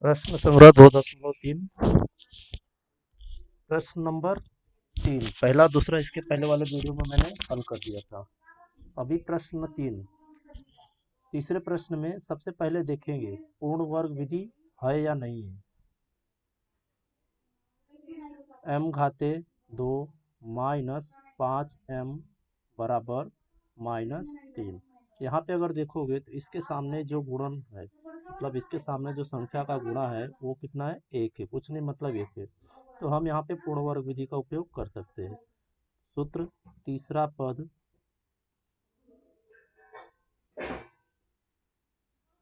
प्रश्न संग्रह 2.3। प्रश्न नंबर 3 पहला दूसरा इसके पहले वाले वीडियो में मैंने हल कर दिया था। अभी प्रश्न 3। तीसरे प्रश्न में सबसे पहले देखेंगे पूर्ण वर्ग विधि है या नहीं है। m घाते 2 माइनस 5m बराबर -3। यहाँ पे अगर देखोगे तो इसके सामने जो गुणन है, मतलब इसके सामने जो संख्या का गुणा है वो कितना है, 1 है। कुछ नहीं, मतलब 1 है। तो हम यहाँ पे पूर्ण वर्ग विधि का उपयोग कर सकते हैं। सूत्र तीसरा पद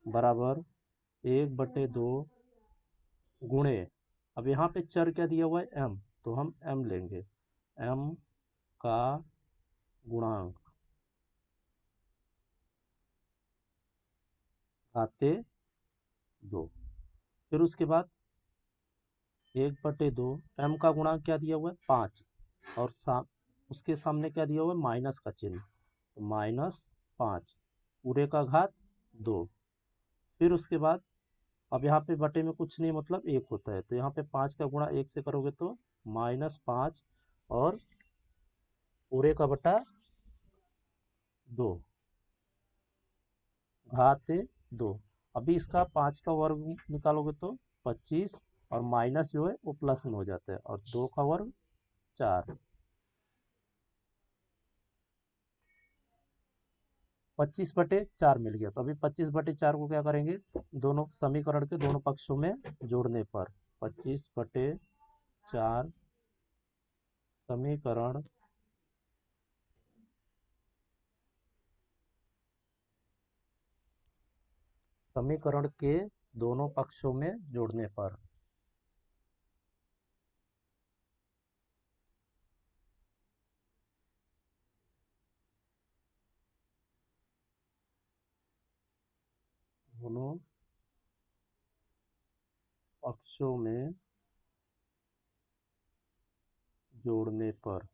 बराबर 1/2 गुणे, अब यहाँ पे चर क्या दिया हुआ है, m, तो हम m लेंगे, m का गुणांक घाते 2। फिर उसके बाद 1/2, m का गुणांक क्या दिया हुआ है, 5, और उसके सामने क्या दिया हुआ है, माइनस का चिन्ह, तो -5 पूरे का घात 2। फिर उसके बाद अब यहाँ पे बटे में कुछ नहीं, मतलब 1 होता है, तो यहाँ पे 5 का गुणा 1 से करोगे तो -5 और पूरे का बटा 2 घात 2। अभी इसका 5 का वर्ग निकालोगे तो 25, और माइनस जो है वो प्लस में हो जाता है, और 2 का वर्ग 4। 25/4 मिल गया। तो अभी 25/4 को क्या करेंगे, दोनों समीकरण के दोनों पक्षों में जोड़ने पर 25/4 समीकरण समीकरण के दोनों पक्षों में जोड़ने पर दोनों पक्षों में जोड़ने पर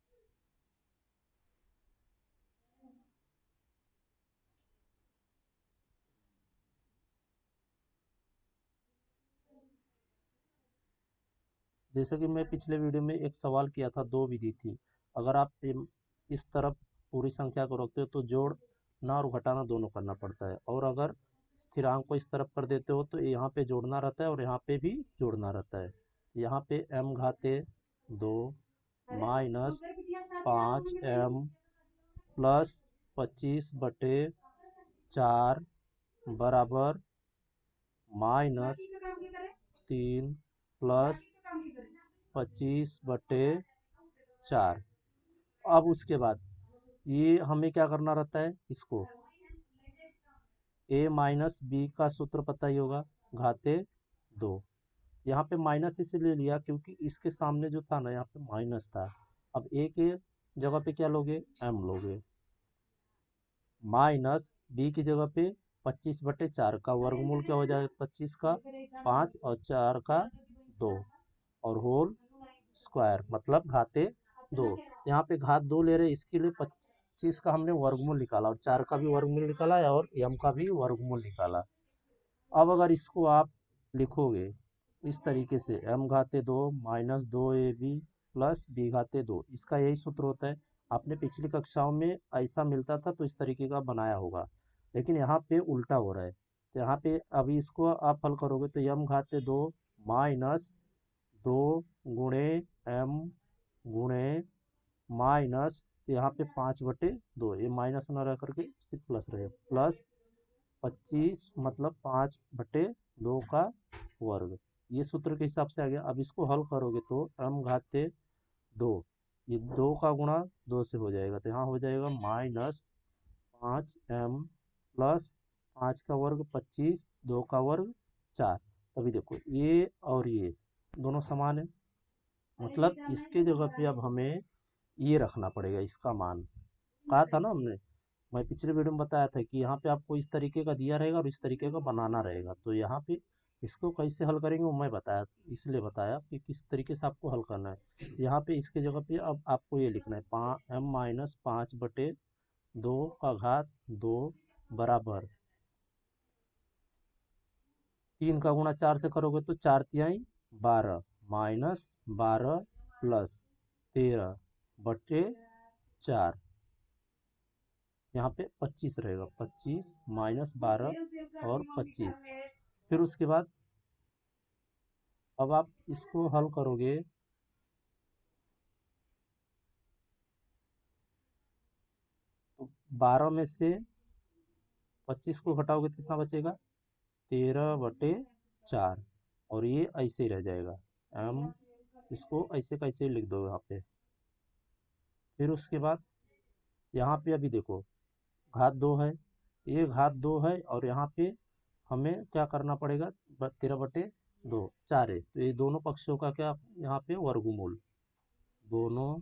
जैसे कि मैं पिछले वीडियो में एक सवाल किया था, दो विधि थी। अगर आप इस तरफ पूरी संख्या को रखते हो तो जोड़ना और घटाना दोनों करना पड़ता है, और अगर स्थिरांक को इस तरफ कर देते हो तो यहाँ पे जोड़ना रहता है और यहाँ पे भी जोड़ना रहता है। यहाँ पे m घाते 2 माइनस 5m प्लस 25/4 बराबर -3 प्लस 25/4। अब उसके बाद ये हमें क्या करना रहता है, इसको a माइनस बी का सूत्र पता ही होगा, घाते 2। यहाँ पे माइनस इसलिए लिया क्योंकि इसके सामने जो था ना, यहाँ पे माइनस था। अब a के जगह पे क्या लोगे, m लोगे, माइनस बी की जगह पे 25/4 का वर्गमूल क्या हो जाएगा, 25 का 5 और 4 का 2, और होल स्क्वायर मतलब घाते 2। यहाँ पे घात 2 ले रहे, इसके लिए 25 का हमने वर्गमूल निकाला, और 4 का भी वर्गमूल निकाला है, और m का भी वर्गमूल निकाला। अब अगर इसको आप लिखोगे इस तरीके से, m घाते 2 minus 2ab plus b घाते 2, इसका यही सूत्र होता है। आपने पिछली कक्षाओं में ऐसा मिलता था तो इस तरीके का बनाया होगा, लेकिन यहाँ पे उल्टा हो रहा है। तो यहाँ पे अभी इसको आप हल करोगे तो m घाते 2 माइनस 2 गुणे m गुणे माइनस, यहाँ पे 5/2, ये माइनस ना रह करके सिर्फ प्लस रहे, प्लस 25 मतलब 5/2 का वर्ग। ये सूत्र के हिसाब से आ गया। अब इसको हल करोगे तो m घाते 2, ये 2 का गुणा 2 से हो जाएगा, तो यहाँ हो जाएगा -5m प्लस 5 का वर्ग 25, 2 का वर्ग 4। अभी देखो ये और ये दोनों समान है, मतलब इसके जगह पे अब हमें ये रखना पड़ेगा, इसका मान। कहा था ना हमने, मैं पिछले वीडियो में बताया था कि यहाँ पे आपको इस तरीके का दिया रहेगा और इस तरीके का बनाना रहेगा। तो यहाँ पे इसको कैसे हल करेंगे वो मैं बताया, इसलिए बताया कि किस तरीके से आपको हल करना है। यहाँ पे इसके जगह पे अब आपको ये लिखना है, m माइनस 5/2 का घात 2 बराबर 3 का गुणा 4 से करोगे तो 4 तिहाई 12 माइनस 12 प्लस 13 बटे 4, यहाँ पे 25 रहेगा, 25 माइनस 12 और 25। फिर उसके बाद अब आप इसको हल करोगे तो 12 में से 25 को घटाओगे तो कितना बचेगा, 13 बटे 4, और ये ऐसे ही रह जाएगा। हम इसको ऐसे कैसे लिख दो यहाँ पे। फिर उसके बाद यहाँ पे अभी देखो घात 2 है, ये घात 2 है और यहाँ पे हमें क्या करना पड़ेगा, 13 बटे 2 4 है, तो ये दोनों पक्षों का क्या यहाँ पे वर्गमूल, दोनों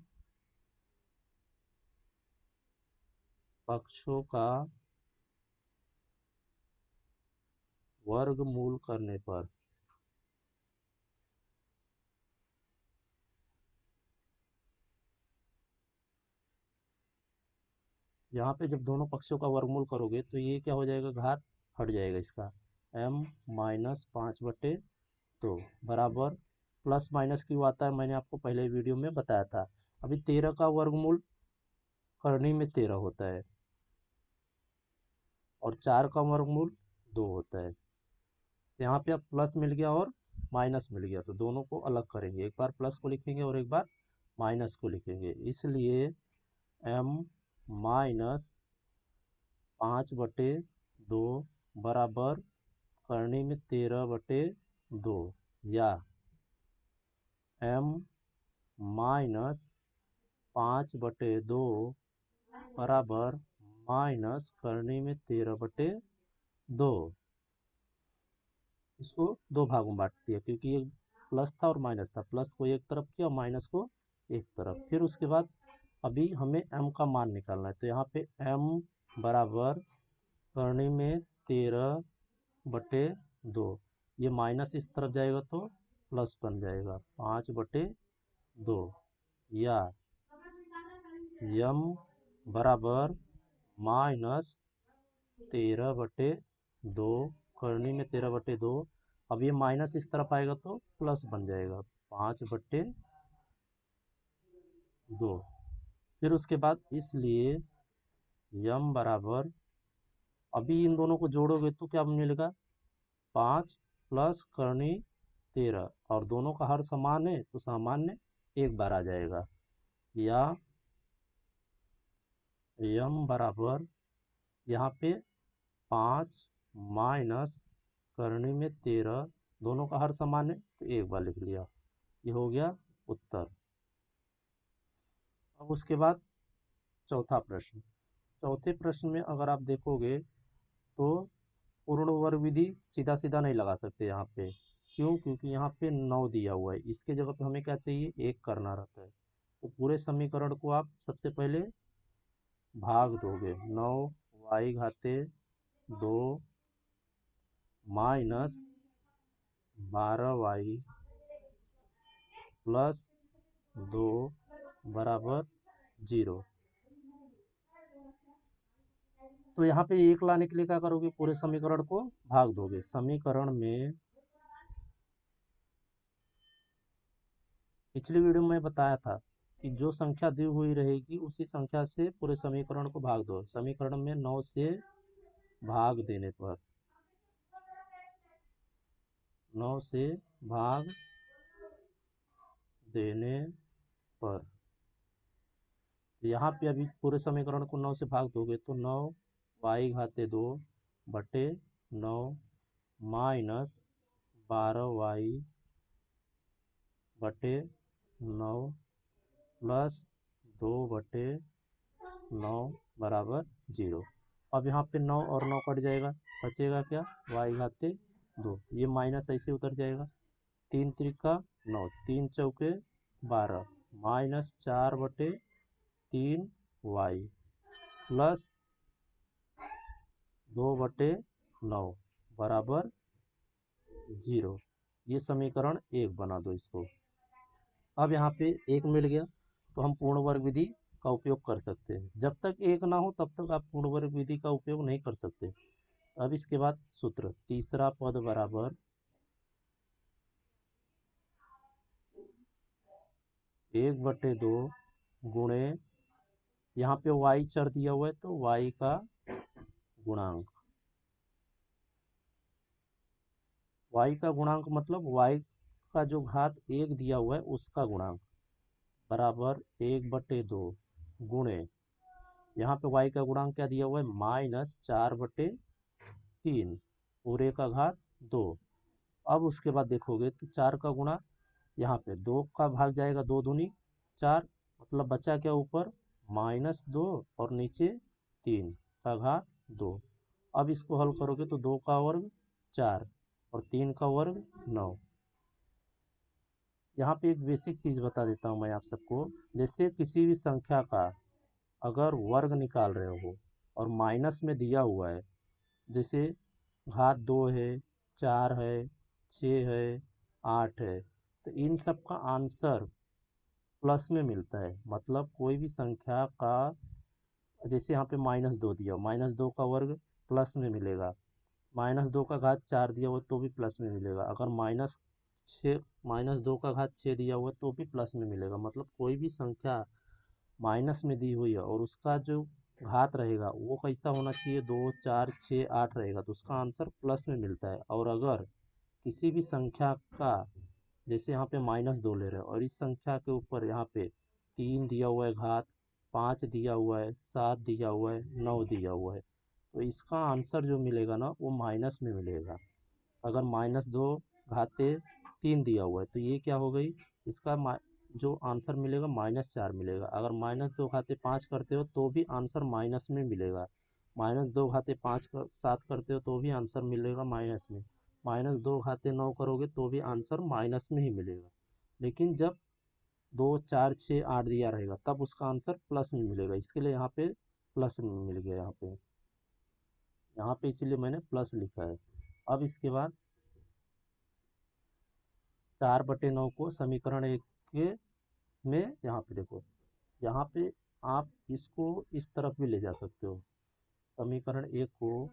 पक्षों का वर्गमूल करने पर यहाँ पे जब दोनों पक्षों का वर्गमूल करोगे तो ये क्या हो जाएगा, घात हट जाएगा इसका, m माइनस 5/2 बराबर, प्लस माइनस क्यों आता है मैंने आपको पहले वीडियो में बताया था। अभी 13 का वर्गमूल करनी में 13 होता है और 4 का वर्गमूल 2 होता है। तो यहाँ पे अब प्लस मिल गया और माइनस मिल गया, तो दोनों को अलग करेंगे, एक बार प्लस को लिखेंगे और एक बार माइनस को लिखेंगे, इसलिए m माइनस 5/2 बराबर करनी में 13/2, या m माइनस 5/2 बराबर माइनस करनी में 13/2। इसको दो भागों में बांट दिया क्योंकि ये प्लस था और माइनस था, प्लस को एक तरफ किया और माइनस को एक तरफ। फिर उसके बाद अभी हमें m का मान निकालना है, तो यहाँ पे m बराबर करनी में 13/2, ये माइनस इस तरफ जाएगा तो प्लस बन जाएगा 5/2, या m बराबर माइनस 13/2 करनी में 13/2, अब ये माइनस इस तरफ आएगा तो प्लस बन जाएगा 5/2। फिर उसके बाद इसलिए m बराबर, अभी इन दोनों को जोड़ोगे तो क्या मिलेगा, 5 प्लस करनी 13, और दोनों का हर समान है तो सामान्य एक बार आ जाएगा, या m बराबर यहाँ पे 5 माइनस करनी में 13, दोनों का हर समान है तो एक बार लिख लिया, ये हो गया उत्तर। अब उसके बाद चौथा प्रश्न, चौथे प्रश्न में अगर आप देखोगे तो पूर्ण वर्ग विधि सीधा सीधा नहीं लगा सकते यहाँ पे, क्यों, क्योंकि यहाँ पे 9 दिया हुआ है, इसके जगह पे हमें क्या चाहिए, 1 करना रहता है। तो पूरे समीकरण को आप सबसे पहले भाग दोगे, 9y घाते 2 माइनस 12y प्लस 2 बराबर 0। तो यहाँ पे 1 लाने के लिए क्या करोगे, पूरे समीकरण को भाग दोगे। समीकरण में पिछली वीडियो में बताया था कि जो संख्या दी हुई रहेगी उसी संख्या से पूरे समीकरण को भाग दो। समीकरण में 9 से भाग देने पर, 9 से भाग देने पर, यहाँ पे अभी पूरे समीकरण को 9 से भाग दोगे तो 9y घाते 2 बटे 9 माइनस 12y बटे 9 प्लस 2 बटे 9 बराबर 0। अब यहाँ पे 9 और 9 कट जाएगा, बचेगा क्या, y घाते 2, ये माइनस ऐसे उतर जाएगा, 3 त्रिका 9, 3 चौके 12 माइनस 4/3y प्लस 2/9 बराबर 0। ये समीकरण 1 बना दो इसको। अब यहाँ पे 1 मिल गया तो हम पूर्ण वर्ग विधि का उपयोग कर सकते हैं, जब तक 1 ना हो तब तक आप पूर्ण वर्ग विधि का उपयोग नहीं कर सकते। अब इसके बाद सूत्र, तीसरा पद बराबर 1/2 गुणे, यहाँ पे y चर दिया हुआ है तो y का गुणांक, y का गुणांक मतलब y का जो घात 1 दिया हुआ है उसका गुणांक, बराबर 1/2 गुणे, यहाँ पे y का गुणांक क्या दिया हुआ है, -4/3 पूरे का घात 2। अब उसके बाद देखोगे तो 4 का गुणा, यहाँ पे 2 का भाग जाएगा, 2 दूनी 4, मतलब बचा क्या ऊपर, -2 और नीचे 3 का घात 2। अब इसको हल करोगे तो 2 का वर्ग 4 और 3 का वर्ग 9। यहाँ पे एक बेसिक चीज़ बता देता हूँ मैं आप सबको, जैसे किसी भी संख्या का अगर वर्ग निकाल रहे हो और माइनस में दिया हुआ है, जैसे घात 2 है, 4 है, 6 है, 8 है, तो इन सब का आंसर प्लस में मिलता है। मतलब कोई भी संख्या का, जैसे यहाँ पे -2 दिया, -2 का वर्ग प्लस में मिलेगा, -2 का घात 4 दिया हुआ तो भी प्लस में मिलेगा, अगर -2 का घात 6 दिया हुआ तो भी प्लस में मिलेगा। मतलब कोई भी संख्या माइनस में दी हुई है और उसका जो घात रहेगा वो कैसा होना चाहिए, 2, 4, 6, 8 रहेगा, तो उसका आंसर प्लस में मिलता है। और अगर किसी भी संख्या का, जैसे यहाँ पे -2 ले रहे हैं और इस संख्या के ऊपर यहाँ पे 3 दिया हुआ है घात, 5 दिया हुआ है, 7 दिया हुआ है, 9 दिया हुआ है, तो इसका आंसर जो मिलेगा ना वो माइनस में मिलेगा। अगर -2 घाते 3 दिया हुआ है तो ये क्या हो गई, इसका जो आंसर मिलेगा -4 मिलेगा। अगर -2 घाते 5 करते हो तो भी आंसर माइनस में मिलेगा, -2 घाते 7 करते हो तो भी आंसर मिलेगा माइनस में, -2 घाते 9 करोगे तो भी आंसर माइनस में ही मिलेगा। लेकिन जब 2, 4, 6, 8 दिया रहेगा तब उसका आंसर प्लस में मिलेगा, इसके लिए यहाँ पे प्लस में मिल गया, यहाँ पे इसीलिए मैंने प्लस लिखा है। अब इसके बाद 4/9 को समीकरण 1 के में, यहाँ पे देखो, यहाँ पे आप इसको इस तरफ भी ले जा सकते हो, समीकरण 1 को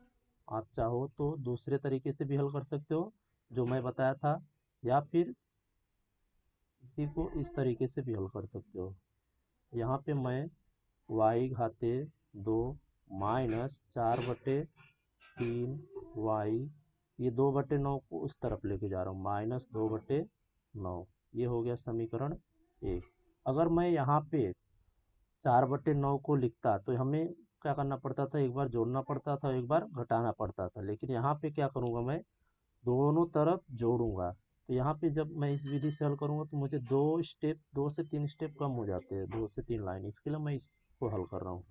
आप चाहो तो दूसरे तरीके से भी हल कर सकते हो जो मैं बताया था, या फिर इसी को इस तरीके से भी हल कर सकते हो। यहाँ पे मैं y घाते 2 -4/3y, ये 2/9 को उस तरफ लेके जा रहा हूँ, -2/9, ये हो गया समीकरण 1। अगर मैं यहाँ पे 4/9 को लिखता तो हमें क्या करना पड़ता था, एक बार जोड़ना पड़ता था, एक बार घटाना पड़ता था, लेकिन यहाँ पे क्या करूँगा, मैं दोनों तरफ जोड़ूंगा। तो यहाँ पे जब मैं इस विधि से हल करूँगा तो मुझे 2 से 3 स्टेप कम हो जाते हैं, 2 से 3 लाइन, इसके लिए मैं इसको हल कर रहा हूँ।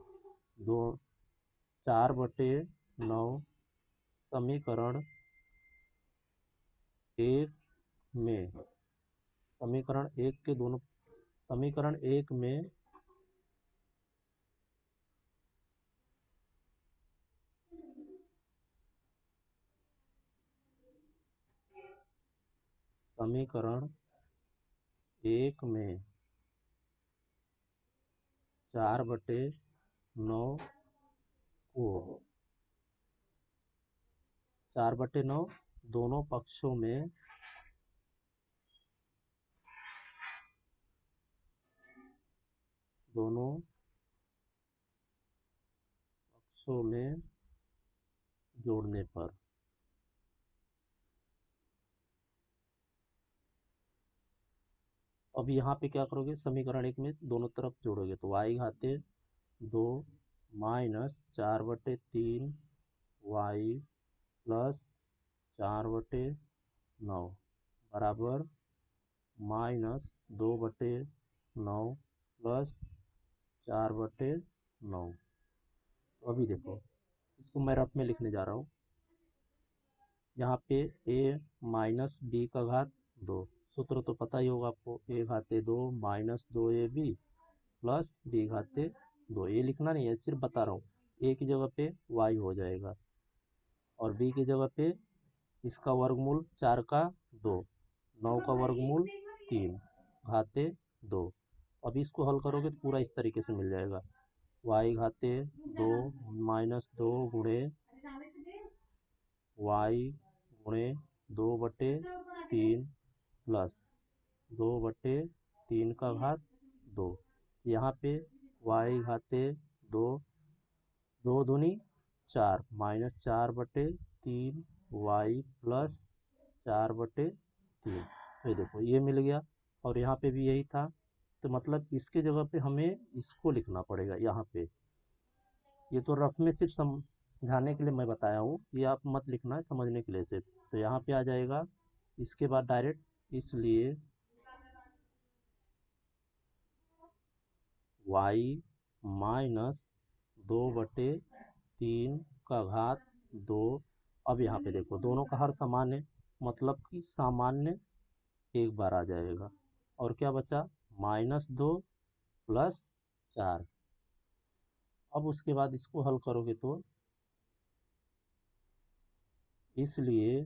4/9 समीकरण 1 में, समीकरण 1 के दोनों, समीकरण 1 में समीकरण 1 में 4/9 को, 4/9 दोनों पक्षों में, दोनों पक्षों में जोड़ने पर, अब यहाँ पे क्या करोगे, समीकरण 1 में दोनों तरफ जोड़ोगे तो y घाते 2 -4/3 y प्लस 4/9 बराबर -2/9 प्लस 4/9। तो अभी देखो, इसको मैं रफ में लिखने जा रहा हूँ। यहाँ पे a माइनस बी का घात 2, सूत्र तो पता ही होगा आपको, a घाते 2 -2ab प्लस b घाते 2, ये लिखना नहीं है, सिर्फ बता रहा हूँ। a की जगह पे y हो जाएगा और b की जगह पे इसका वर्गमूल 4 का 2, 9 का वर्गमूल 3 घाते 2। अब इसको हल करोगे तो पूरा इस तरीके से मिल जाएगा, y घाते 2 -2 गुणे y गुणे 2/3 प्लस 2/3 का घात 2। यहाँ पे y घाते 2, 2 दूनी 4, -4/3 y प्लस 4/3। ये देखो ये मिल गया, और यहाँ पे भी यही था, तो मतलब इसके जगह पे हमें इसको लिखना पड़ेगा यहाँ पे। ये तो रफ में सिर्फ समझाने के लिए मैं बताया हूँ, ये आप मत लिखना है, समझने के लिए सिर्फ। तो यहाँ पे आ जाएगा, इसके बाद डायरेक्ट, इसलिए y माइनस 2/3 का घात 2। अब यहाँ पे देखो दोनों का हर समान है, मतलब कि सामान्य एक बार आ जाएगा, और क्या बचा, -2 प्लस 4। अब उसके बाद इसको हल करोगे तो, इसलिए